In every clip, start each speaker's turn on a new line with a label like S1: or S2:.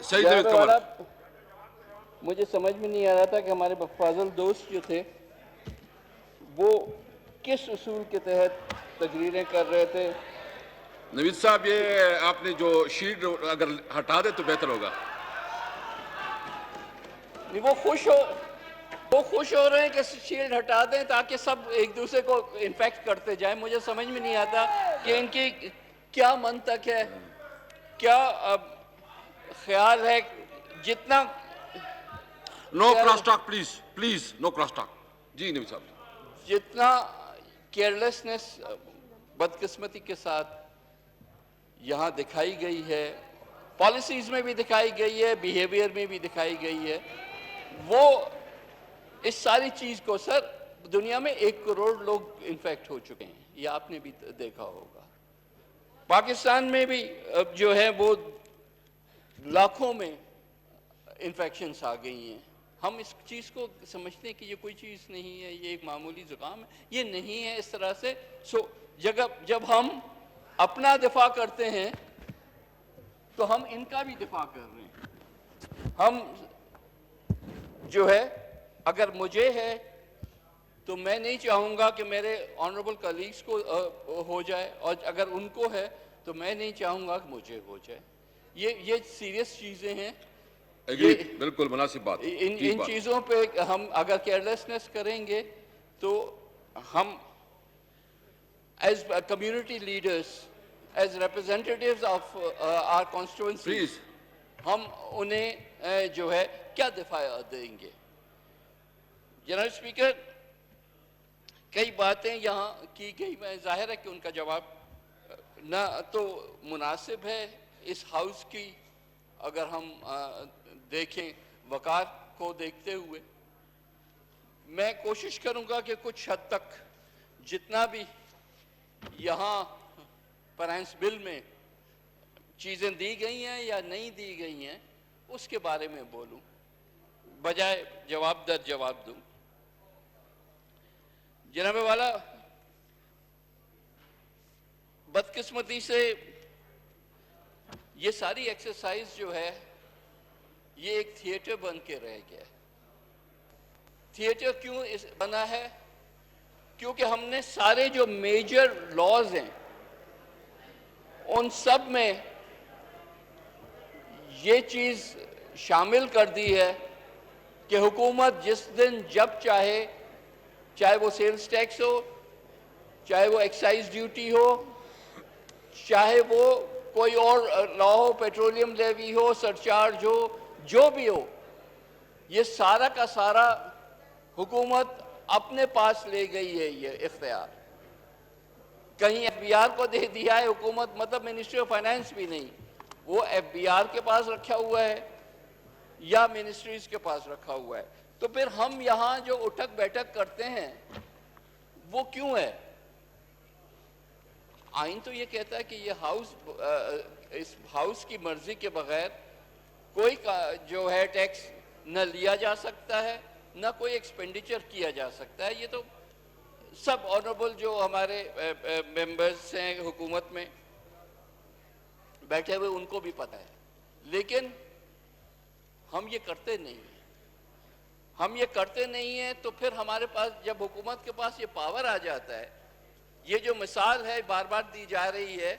S1: سعید
S2: جناب
S1: جاوید قمر.
S2: والا مجھے سمجھ میں نہیں آ رہا تھا کہ ہمارے فاضل دوست جو تھے وہ کس اصول کے تحت تقریریں کر رہے تھے.
S1: نوید صاحب یہ آپ نے جو شیٹ اگر ہٹا دے تو بہتر ہوگا.
S2: نہیں وہ خوش ہو رہے ہیں کہ شیلڈ ہٹا دیں تاکہ سب ایک دوسرے کو انفیکٹ کرتے جائیں. مجھے سمجھ میں نہیں آتا کہ ان کی کیا منطق ہے, کیا خیال ہے. جتنا
S1: no cross talk please, please no cross talk. جی نوید صاحب.
S2: جتنا کیئرلیسنس بدقسمتی کے ساتھ یہاں دکھائی گئی ہے, پالیسیز میں بھی دکھائی گئی ہے, بیہیویئر میں بھی دکھائی گئی ہے, وہ اس ساری چیز کو سر دنیا میں 1 کروڑ لوگ انفیکٹ ہو چکے ہیں, یہ آپ نے بھی دیکھا ہوگا. پاکستان میں بھی جو ہے وہ لاکھوں میں انفیکشنز آ گئی ہیں. ہم اس چیز کو سمجھتے ہیں کہ یہ کوئی چیز نہیں ہے, یہ ایک معمولی زکام ہے. یہ نہیں ہے اس طرح سے. جب ہم اپنا دفاع کرتے ہیں تو ہم ان کا بھی دفاع کر رہے ہیں. ہم جو ہے اگر مجھے ہے تو میں نہیں چاہوں گا کہ میرے آنریبل کلیگز کو ہو جائے, اور اگر ان کو ہے تو میں نہیں چاہوں گا کہ مجھے ہو جائے. یہ سیریس چیزیں ہیں.
S1: ایگریڈ, بالکل مناسب بات, ٹھیک
S2: ان
S1: بات.
S2: چیزوں پہ ہم اگر کیئرلیسنس کریں گے تو ہم as community leaders, as representatives of our constituencies,
S1: please.
S2: ہم انہیں جو ہے کیا دفاع دیں گے. جناب اسپیکر, کئی باتیں یہاں کی گئی, میں ظاہر ہے کہ ان کا جواب نہ تو مناسب ہے اس ہاؤس کی, اگر ہم دیکھیں وقار کو دیکھتے ہوئے. میں کوشش کروں گا کہ کچھ حد تک جتنا بھی یہاں فائنانس بل میں چیزیں دی گئی ہیں یا نہیں دی گئی ہیں اس کے بارے میں بولوں, بجائے جواب در جواب دوں. جناب والا, بدقسمتی سے یہ ساری ایکسرسائز جو ہے یہ ایک تھیٹر بن کے رہ گیا. تھیٹر کیوں بنا ہے؟ کیونکہ ہم نے سارے جو میجر لاز ہیں ان سب میں یہ چیز شامل کر دی ہے کہ حکومت جس دن جب چاہے وہ سیلز ٹیکس ہو, چاہے وہ ایکسائز ڈیوٹی ہو, چاہے وہ کوئی اور لا ہو, پیٹرولیم لیوی ہو, سرچارج ہو, جو بھی ہو, یہ سارا کا سارا حکومت اپنے پاس لے گئی ہے. یہ اختیار کہیں ایف بی آر کو دے دیا ہے حکومت, مطلب منسٹری آف فائنانس بھی نہیں, وہ ایف بی آر کے پاس رکھا ہوا ہے یا منسٹریز کے پاس رکھا ہوا ہے. تو پھر ہم یہاں جو اٹھک بیٹھک کرتے ہیں وہ کیوں ہے؟ آئین تو یہ کہتا ہے کہ یہ ہاؤس, اس ہاؤس کی مرضی کے بغیر کوئی جو ہے ٹیکس نہ لیا جا سکتا ہے, نہ کوئی ایکسپینڈیچر کیا جا سکتا ہے. یہ تو سب آنریبل جو ہمارے ممبرز ہیں حکومت میں بیٹھے ہوئے ان کو بھی پتہ ہے. لیکن ہم یہ کرتے نہیں ہیں. ہم یہ کرتے نہیں ہیں تو پھر ہمارے پاس جب حکومت کے پاس یہ پاور آ جاتا ہے, یہ جو مثال ہے بار بار دی جا رہی ہے,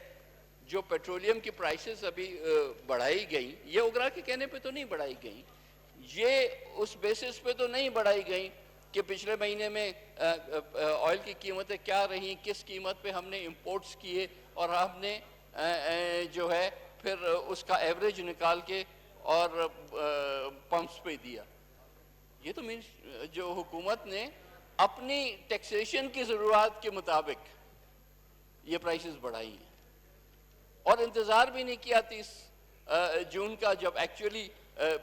S2: جو پیٹرولیم کی پرائسز ابھی بڑھائی گئیں, یہ اوگرا کے کہنے پہ تو نہیں بڑھائی گئیں, یہ اس بیسس پہ تو نہیں بڑھائی گئیں کہ پچھلے مہینے میں آئل کی قیمتیں کیا رہیں, کس قیمت پہ ہم نے امپورٹس کیے اور ہم نے جو ہے پھر اس کا ایوریج نکال کے اور پمپس پہ دیا. یہ تو جو حکومت نے اپنی ٹیکسیشن کی ضرورت کے مطابق یہ پرائسز بڑھائی ہیں, اور انتظار بھی نہیں کیا 30 جون کا جب ایکچولی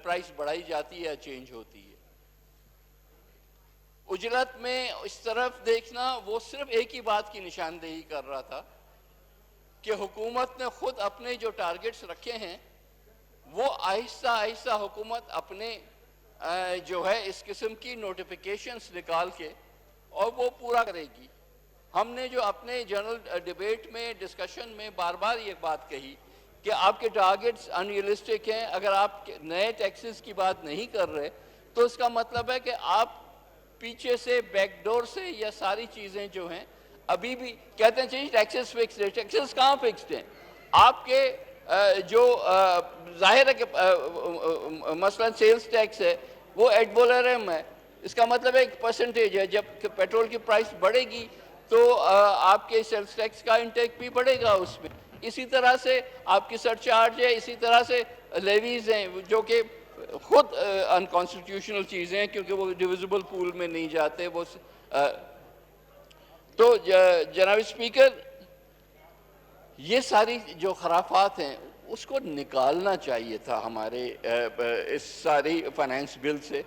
S2: پرائس بڑھائی جاتی ہے, چینج ہوتی ہے. اجرت میں اس طرف دیکھنا وہ صرف ایک ہی بات کی نشاندہی کر رہا تھا کہ حکومت نے خود اپنے جو ٹارگٹس رکھے ہیں وہ آہستہ آہستہ حکومت اپنے جو ہے اس قسم کی نوٹیفیکیشنز نکال کے اور وہ پورا کرے گی. ہم نے جو اپنے جنرل ڈیبیٹ میں ڈسکشن میں بار بار یہ بات کہی کہ آپ کے ٹارگٹس انریلسٹک ہیں. اگر آپ نئے ٹیکسز کی بات نہیں کر رہے تو اس کا مطلب ہے کہ آپ پیچھے سے بیک ڈور سے یا ساری چیزیں جو ہیں ابھی بھی کہتے ہیں چاہیے ٹیکسز فکسڈ ہے. ٹیکسز کہاں فکسڈ ہیں؟ آپ کے جو ظاہر ہے کہ مثلا سیلز ٹیکس ہے وہ ایڈ ویلورم ہے. اس کا مطلب ایک پرسنٹیج ہے. جب پیٹرول کی پرائس بڑھے گی تو آپ کے سیلز ٹیکس کا انٹیک بھی بڑھے گا اس میں. اسی طرح سے آپ کی سرچارج ہے, اسی طرح سے لیویز ہیں جو کہ خود انکانسٹیٹیوشنل چیزیں ہیں کیونکہ وہ ڈیویزبل پول میں نہیں جاتے. وہ تو جناب اسپیکر یہ ساری جو خرافات ہیں اس کو نکالنا چاہیے تھا ہمارے اس ساری فائنانس بل سے,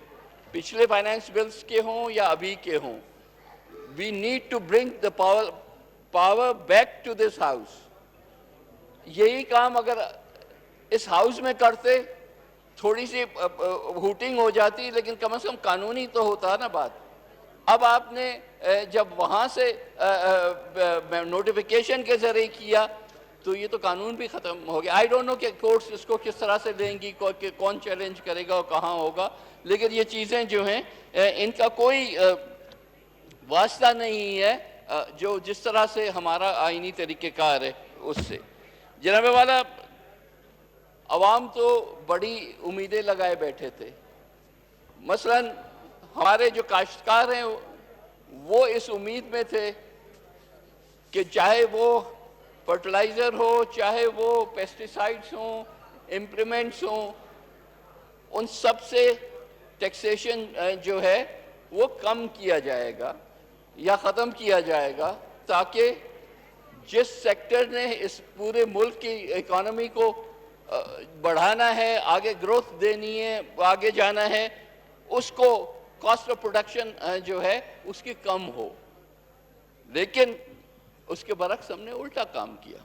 S2: پچھلے فائنانس بلز کے ہوں یا ابھی کے ہوں. We need to bring the power back to this house. یہی کام اگر اس ہاؤس میں کرتے تھوڑی سی ہوٹنگ ہو جاتی لیکن کم از کم قانونی تو ہوتا نا بات. اب آپ نے جب وہاں سے نوٹیفیکیشن کے ذریعے کیا تو یہ تو قانون بھی ختم ہو گیا. آئی ڈونٹ نو کہ کورٹس اس کو کس طرح سے لیں گی, کون چیلنج کرے گا اور کہاں ہوگا, لیکن یہ چیزیں جو ہیں ان کا کوئی واسطہ نہیں ہے جو جس طرح سے ہمارا آئینی طریقہ کار ہے اس سے. جناب والا, عوام تو بڑی امیدیں لگائے بیٹھے تھے. مثلا ہمارے جو کاشتکار ہیں وہ اس امید میں تھے کہ چاہے وہ فرٹیلائزر ہو, چاہے وہ پیسٹیسائڈز ہوں, امپلیمنٹس ہوں, ان سب سے ٹیکسیشن جو ہے وہ کم کیا جائے گا یا ختم کیا جائے گا تاکہ جس سیکٹر نے اس پورے ملک کی اکانومی کو بڑھانا ہے, آگے گروتھ دینی ہے, آگے جانا ہے, اس کو کاسٹ آف پروڈکشن جو ہے اس کی کم ہو. لیکن اس کے برعکس ہم نے الٹا کام کیا.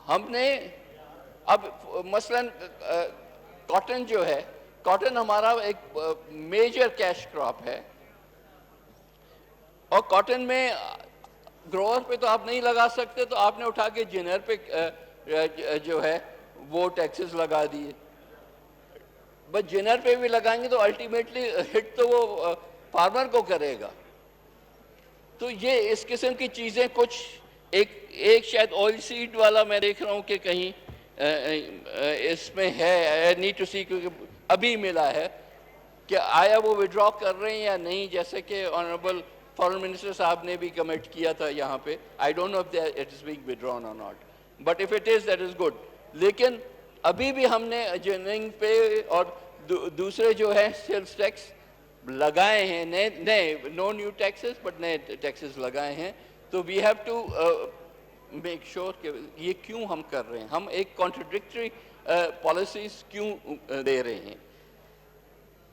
S2: ہم نے اب مثلا کاٹن جو ہے, کاٹن ہمارا ایک میجر کیش کراپ ہے اور کاٹن میں گروور پہ تو آپ نہیں لگا سکتے تو آپ نے اٹھا کے جنر پہ جو ہے وہ ٹیکسز لگا دیے. بس جنر پہ بھی لگائیں گے تو الٹیمیٹلی ہٹ تو وہ فارمر کو کرے گا. تو یہ اس قسم کی چیزیں کچھ ایک شاید آئل سیڈ والا میں دیکھ رہا ہوں کہ کہیں اس میں ہے, نیڈ ٹو سی, کیونکہ ابھی ملا ہے کہ آیا وہ وڈرا کر رہے ہیں یا نہیں, جیسے کہ آنریبل فارن منسٹر صاحب نے بھی کمنٹ کیا تھا یہاں پہ. I don't know if it is being withdrawn or not, but if it is that is good. لیکن ابھی بھی ہم نے جنرنگ پہ اور دوسرے جو ہے سیلز ٹیکس لگائے ہیں, نئے نو نیو ٹیکسز بٹ نئے ٹیکسز لگائے ہیں. تو we have to make sure کہ یہ کیوں ہم کر رہے ہیں, ہم ایک کانٹرڈکٹری پالیسیز کیوں دے رہے ہیں.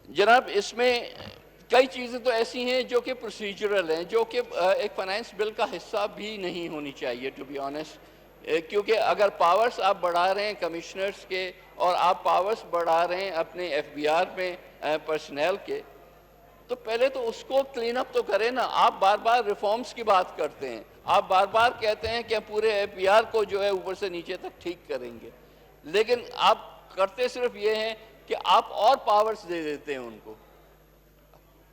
S2: جناب اس میں کئی چیزیں تو ایسی ہیں جو کہ پروسیجرل ہیں, جو کہ ایک فائنانس بل کا حصہ بھی نہیں ہونی چاہیے ٹو بی آنیسٹ. کیونکہ اگر پاورز آپ بڑھا رہے ہیں کمشنرز کے اور آپ پاورز بڑھا رہے ہیں اپنے ایف بی آر میں پرسنل کے, تو پہلے تو اس کو کلین اپ تو کریں نا. آپ بار بار ریفارمز کی بات کرتے ہیں, آپ بار بار کہتے ہیں کہ پورے ایف بی آر کو جو ہے اوپر سے نیچے تک ٹھیک کریں گے, لیکن آپ کرتے صرف یہ ہیں کہ آپ اور پاورز دے دیتے ہیں ان کو.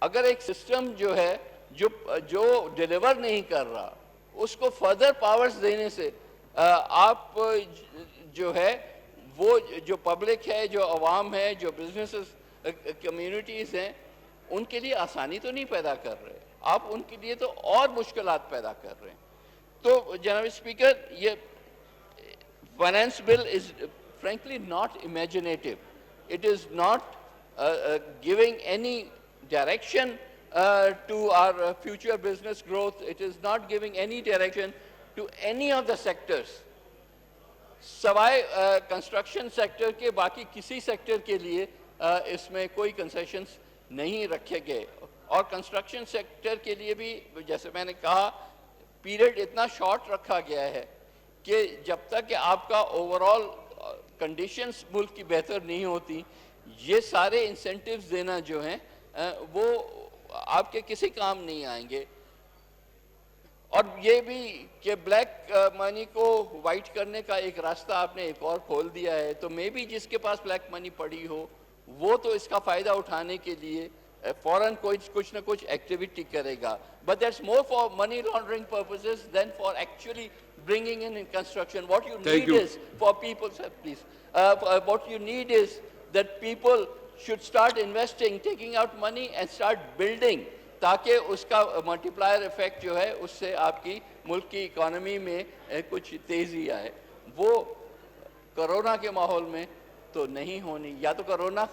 S2: اگر ایک سسٹم جو ہے جو ڈیلیور نہیں کر رہا اس کو فردر پاورز دینے سے آپ جو ہے وہ جو پبلک ہے, جو عوام ہے, جو بزنسز کمیونٹیز ہیں, ان کے لیے آسانی تو نہیں پیدا کر رہے, آپ ان کے لیے تو اور مشکلات پیدا کر رہے ہیں. تو جناب اسپیکر, یہ finance bill is frankly not imaginative. It is not giving any direction to our future business growth. It is not giving any direction to any of the sectors. سوائے کنسٹرکشن سیکٹر کے باقی کسی sector کے لیے اس میں کوئی concessions نہیں رکھے گئے. اور کنسٹرکشن سیکٹر کے لیے بھی جیسے میں نے کہا پیریڈ اتنا شارٹ رکھا گیا ہے کہ جب تک کہ آپ کا اوور آل کنڈیشنز ملک کی بہتر نہیں ہوتی, یہ سارے انسینٹیوز دینا جو ہیں وہ آپ کے کسی کام نہیں آئیں گے. اور یہ بھی کہ بلیک منی کو وائٹ کرنے کا ایک راستہ آپ نے ایک اور کھول دیا ہے, تو مے بی جس کے پاس بلیک منی پڑی ہو وہ تو اس کا فائدہ اٹھانے کے لیے فوراً کچھ نہ کچھ ایکٹیویٹی کرے گا, but that's more for money laundering purposes then for actually bringing in construction. What you
S1: Thank
S2: need
S1: you.
S2: is for people, sir, please, what you need is that people should start investing, taking out money and start building, تاکہ اس کا multiplier effect جو ہے اس سے آپ کی ملک کی economy میں کچھ تیزی آئے. وہ کرونا کے ماحول میں تو نہیں ہونی, یا تو کرونا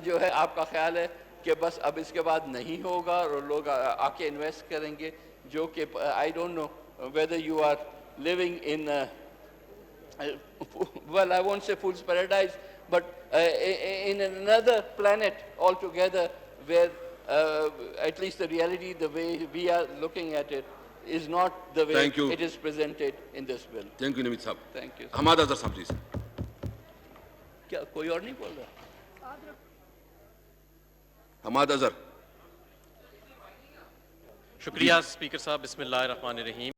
S2: جو ہے آپ کا خیال ہے کہ بس اب اس کے بعد نہیں ہوگا اور لوگ آ کے انویسٹ کریں گے, جو کہ I don't know whether you are living in well, I won't say fool's paradise, but in another planet altogether where at least the reality, the way we are looking at it, is not the way
S1: Thank you.
S2: it is presented in this bill.
S1: Thank you Naveed صاحب.
S2: Thank you.
S1: Hammad Azhar صاحب please.
S2: کیا کوئی اور نہیں بول رہا؟
S1: حماد اظہر.
S3: شکریہ speaker صاحب. بسم اللہ الرحمن الرحیم.